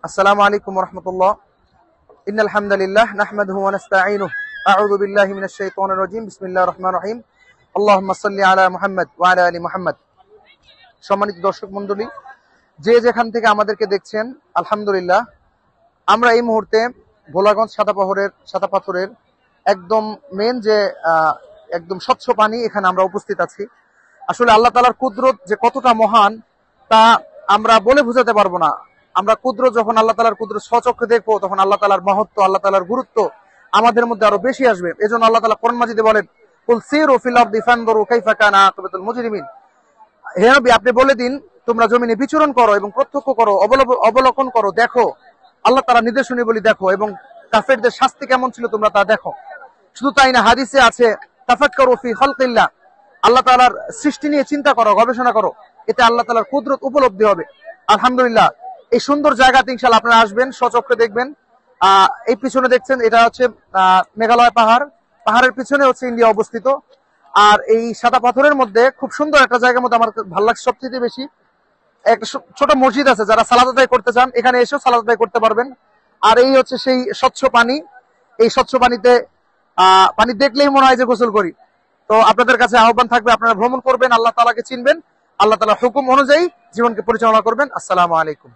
আসসালামু আলাইকুম ওয়া রাহমাতুল্লাহ। ইন্নাল হামদালিল্লাহ নাহমাদুহু ওয়া নাস্তাঈনুহু। আউযু বিল্লাহি মিনাশ শাইতানির রাজীম। বিসমিল্লাহির রহমানির রহিম। আল্লাহুম্মা সাল্লি আলা মুহাম্মাদ ওয়া আলা আলি মুহাম্মাদ। সম্মানিত দর্শক মণ্ডলী, যে যেখান থেকে আমাদেরকে দেখছেন, আলহামদুলিল্লাহ আমরা এই মুহূর্তে ভোলাগঞ্জ সাদা পাথরের একদম মেন যে একদম স্বচ্ছ পানি, এখানে আমরা উপস্থিত আছি। আসলে আল্লাহ তাআলার কুদরত যে কতটা মহান তা আমরা বলে বোঝাতে পারবো না। আমরা যখন আল্লাহ তাআলার কুদরত স্বচক্ষে দেখবো, তখন আল্লাহ তাআলার মহত্ব, আল্লাহ তাআলার গুরুত্ব আমাদের মধ্যে আরো বেশি আসবে। এজন্য আল্লাহ তাআলা কোরআন মাজিদে বলেন, কুল সিরু ফিল আরদি ফানজুরু কাইফা কানা আকিবাতুল মুজরিমিন। হে নবী, আপনি বলে দিন, তোমরা জমিনে বিচরণ করো এবং প্রত্যক্ষ করো, অবলোকন করো, দেখো আল্লাহ তাআলা নির্দেশনাবলী দেখো এবং কাফেরদের শাস্তি কেমন ছিল তোমরা তা দেখো। শুধু তাই না, হাদিসে আছে তাফাক্কারু ফি খালকিল্লাহ, আল্লাহ তাআলার সৃষ্টি নিয়ে চিন্তা করো, গবেষণা করো, এতে আল্লাহ তাআলার কুদরত উপলব্ধি হবে। আলহামদুলিল্লাহ, এই সুন্দর জায়গাতে ইনশাআল্লাহ আপনারা আসবেন, স্বচক্ষে দেখবেন। এই পিছনে দেখছেন, এটা হচ্ছে মেঘালয় পাহাড়ের পিছনে হচ্ছে ইন্ডিয়া অবস্থিত। আর এই সাদা পাথরের মধ্যে খুব সুন্দর একটা জায়গার মধ্যে আমার ভালো লাগছে সবচেয়ে বেশি, একটা ছোট মসজিদ আছে। যারা সালাত আদায় করতে চান, এখানে এসেও সালাত আদায় করতে পারবেন। আর এই হচ্ছে সেই স্বচ্ছ পানি। এই স্বচ্ছ পানিতে পানি দেখলেই মনে হয় যে গোসল করি। তো আপনাদের কাছে আহ্বান থাকবে, আপনারা ভ্রমণ করবেন, আল্লাহ তাআলাকে চিনবেন, আল্লাহ তাআলার হুকুম অনুযায়ী জীবনকে পরিচালনা করবেন। আসসালামু আলাইকুম।